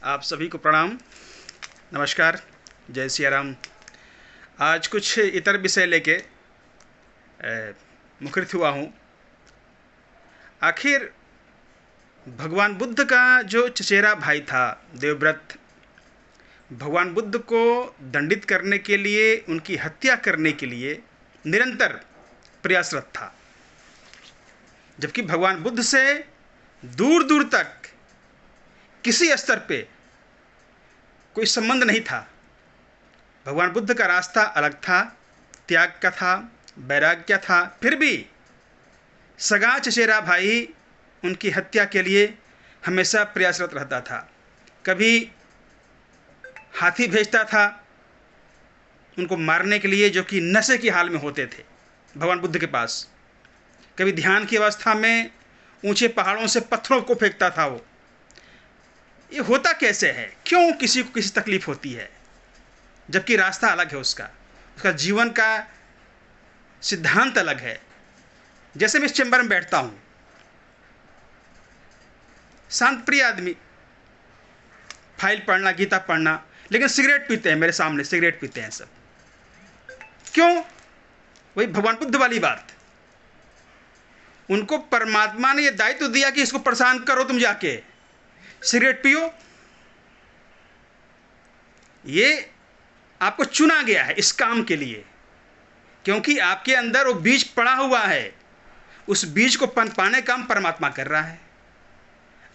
आप सभी को प्रणाम, नमस्कार, जय सिया राम। आज कुछ इतर विषय लेके मुखरित हुआ हूँ। आखिर भगवान बुद्ध का जो चचेरा भाई था देवव्रत, भगवान बुद्ध को दंडित करने के लिए, उनकी हत्या करने के लिए निरंतर प्रयासरत था, जबकि भगवान बुद्ध से दूर दूर तक किसी स्तर पे कोई संबंध नहीं था। भगवान बुद्ध का रास्ता अलग था, त्याग का था, वैराग्य का था। फिर भी सगा चचेरा भाई उनकी हत्या के लिए हमेशा प्रयासरत रहता था। कभी हाथी भेजता था उनको मारने के लिए, जो कि नशे की हाल में होते थे भगवान बुद्ध के पास। कभी ध्यान की अवस्था में ऊंचे पहाड़ों से पत्थरों को फेंकता था। वो ये होता कैसे है? क्यों किसी को किसी तकलीफ होती है, जबकि रास्ता अलग है उसका उसका जीवन का सिद्धांत अलग है। जैसे मैं इस चैम्बर में बैठता हूँ, शांत प्रिय आदमी, फाइल पढ़ना, गीता पढ़ना, लेकिन सिगरेट पीते हैं मेरे सामने, सिगरेट पीते हैं सब। क्यों? वही भगवान बुद्ध वाली बात। उनको परमात्मा ने यह दायित्व दिया कि इसको परेशान करो, तुम जाके सिगरेट पियो। ये आपको चुना गया है इस काम के लिए, क्योंकि आपके अंदर वो बीज पड़ा हुआ है। उस बीज को पनपाने काम परमात्मा कर रहा है।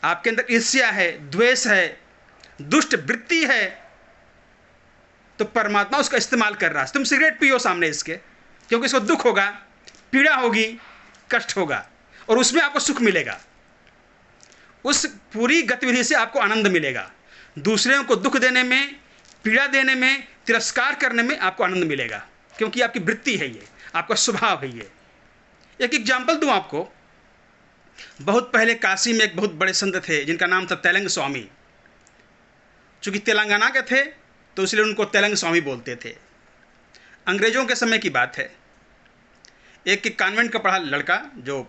आपके अंदर ईर्ष्या है, द्वेष है, दुष्ट वृत्ति है, तो परमात्मा उसका इस्तेमाल कर रहा है। तुम सिगरेट पियो सामने इसके, क्योंकि इसको दुख होगा, पीड़ा होगी, कष्ट होगा, और उसमें आपको सुख मिलेगा। उस पूरी गतिविधि से आपको आनंद मिलेगा। दूसरों को दुख देने में, पीड़ा देने में, तिरस्कार करने में आपको आनंद मिलेगा, क्योंकि आपकी वृत्ति है, ये आपका स्वभाव है। ये एक एग्जाम्पल दूं आपको। बहुत पहले काशी में एक बहुत बड़े संत थे जिनका नाम था तेलंग स्वामी। चूंकि तेलंगाना के थे तो इसलिए उनको तेलंग स्वामी बोलते थे। अंग्रेजों के समय की बात है। एक कॉन्वेंट का पढ़ा लड़का, जो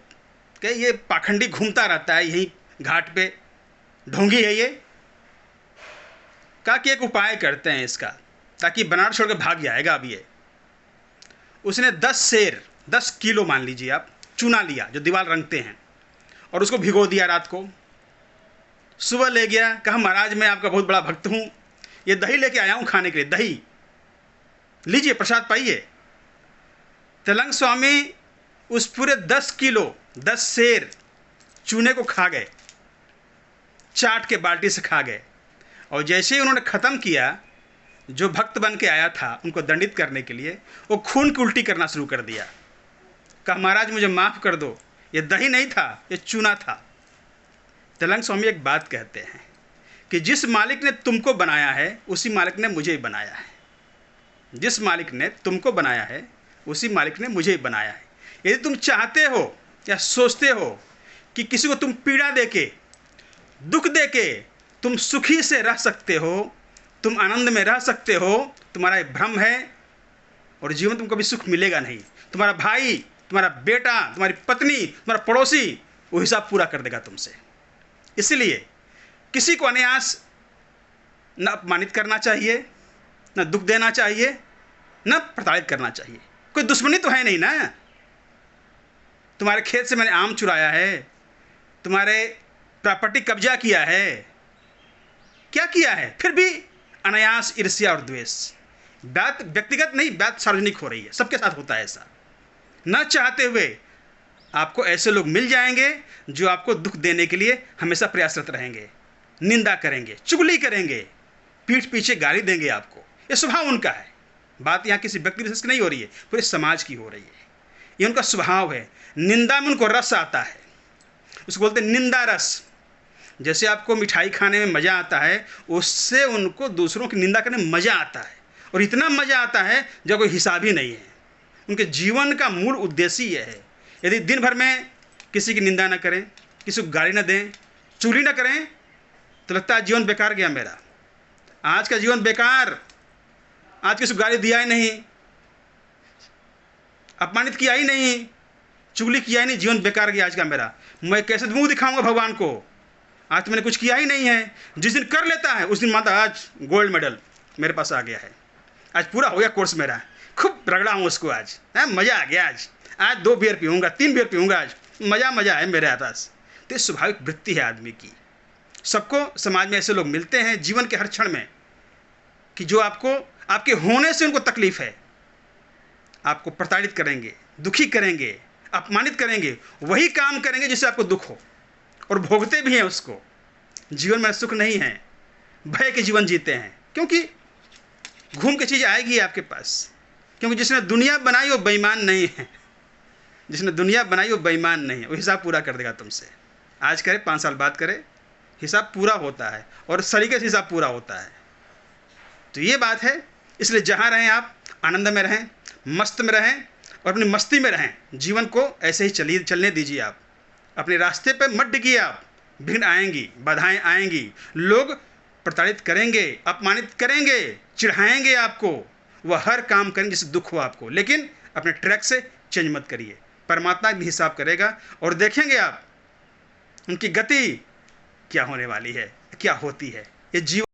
कि ये पाखंडी घूमता रहता है यहीं घाट पे, ढोंगी है ये, कहा कि एक उपाय करते हैं इसका, ताकि बनारस छोड़ के भाग जाएगा अब ये। उसने 10 शेर, 10 किलो मान लीजिए आप, चूना लिया जो दीवार रंगते हैं, और उसको भिगो दिया रात को। सुबह ले गया, कहा महाराज मैं आपका बहुत बड़ा भक्त हूँ, ये दही लेके आया हूँ खाने के लिए, दही लीजिए, प्रसाद पाइए। तेलंग स्वामी उस पूरे 10 किलो, 10 शेर चूने को खा गए, चाट के बाल्टी से खा गए। और जैसे ही उन्होंने ख़त्म किया, जो भक्त बन के आया था उनको दंडित करने के लिए, वो खून की उल्टी करना शुरू कर दिया। कहा महाराज मुझे माफ़ कर दो, ये दही नहीं था, ये चूना था। तेलंग स्वामी एक बात कहते हैं कि जिस मालिक ने तुमको बनाया है उसी मालिक ने मुझे बनाया है। जिस मालिक ने तुमको बनाया है उसी मालिक ने मुझे बनाया है। यदि तुम चाहते हो या सोचते हो कि किसी को तुम पीड़ा देके, दुख देके तुम सुखी से रह सकते हो, तुम आनंद में रह सकते हो, तुम्हारा एक भ्रम है, और जीवन तुमको कभी सुख मिलेगा नहीं। तुम्हारा भाई, तुम्हारा बेटा, तुम्हारी पत्नी, तुम्हारा पड़ोसी वो हिसाब पूरा कर देगा तुमसे। इसलिए किसी को अनायास न अपमानित करना चाहिए, न दुख देना चाहिए, न प्रताड़ित करना चाहिए। कोई दुश्मनी तो है नहीं ना। तुम्हारे खेत से मैंने आम चुराया है, तुम्हारे प्रॉपर्टी कब्जा किया है, क्या किया है, फिर भी अनायास ईर्ष्या और द्वेष। बात व्यक्तिगत नहीं, बात सार्वजनिक हो रही है, सबके साथ होता है ऐसा। न चाहते हुए आपको ऐसे लोग मिल जाएंगे जो आपको दुख देने के लिए हमेशा प्रयासरत रहेंगे, निंदा करेंगे, चुगली करेंगे, पीठ पीछे गाली देंगे आपको। ये स्वभाव उनका है। बात यहाँ किसी व्यक्ति विशेष की नहीं हो रही है, पूरे समाज की हो रही है। ये उनका स्वभाव है। निंदा में उनको रस आता है, उसको बोलते हैं निंदा रस। जैसे आपको मिठाई खाने में मज़ा आता है, उससे उनको दूसरों की निंदा करने में मज़ा आता है, और इतना मज़ा आता है जब कोई हिसाब ही नहीं है। उनके जीवन का मूल उद्देश्य यह है, यदि दिन भर में किसी की निंदा न करें, किसी को गाली न दें, चुगली न करें, तो लगता है जीवन बेकार गया मेरा, आज का जीवन बेकार, आज किसी को गाली दिया ही नहीं, अपमानित किया ही नहीं, चुगली किया ही नहीं, जीवन बेकार गया आज का मेरा। मैं कैसे मुंह दिखाऊंगा भगवान को? आज तो मैंने कुछ किया ही नहीं है। जिस दिन कर लेता है उस दिन माता आज गोल्ड मेडल मेरे पास आ गया है, आज पूरा हो गया कोर्स मेरा, खूब रगड़ा हूँ उसको, आज मज़ा आ गया, आज 2 बियर पीऊँगा, 3 बियर पीऊँगा, आज मज़ा है मेरे पास। तो ये स्वाभाविक वृत्ति है आदमी की। सबको समाज में ऐसे लोग मिलते हैं जीवन के हर क्षण में कि जो आपको आपके होने से उनको तकलीफ है, आपको प्रताड़ित करेंगे, दुखी करेंगे, अपमानित करेंगे, वही काम करेंगे जिससे आपको दुख हो, और भोगते भी हैं उसको। जीवन में सुख नहीं है, भय के जीवन जीते हैं, क्योंकि घूम के चीज़ आएगी आपके पास। क्योंकि जिसने दुनिया बनाई वो बेईमान नहीं है, जिसने दुनिया बनाई वो बेईमान नहीं है, वो हिसाब पूरा कर देगा तुमसे। आज करे 5 साल बाद करे, हिसाब पूरा होता है, और सलीके से हिसाब पूरा होता है। तो ये बात है। इसलिए जहाँ रहें आप आनंद में रहें, मस्त में रहें, और अपनी मस्ती में रहें। जीवन को ऐसे ही चलने दीजिए आप। अपने रास्ते पर मत डिगिए आप। विघ्न आएंगी, बाधाएं आएंगी, लोग प्रताड़ित करेंगे, अपमानित करेंगे, चिढ़ाएंगे आपको, वह हर काम करेंगे जिससे दुख हो आपको, लेकिन अपने ट्रैक से चेंज मत करिए। परमात्मा भी हिसाब करेगा, और देखेंगे आप उनकी गति क्या होने वाली है, क्या होती है। ये जीवन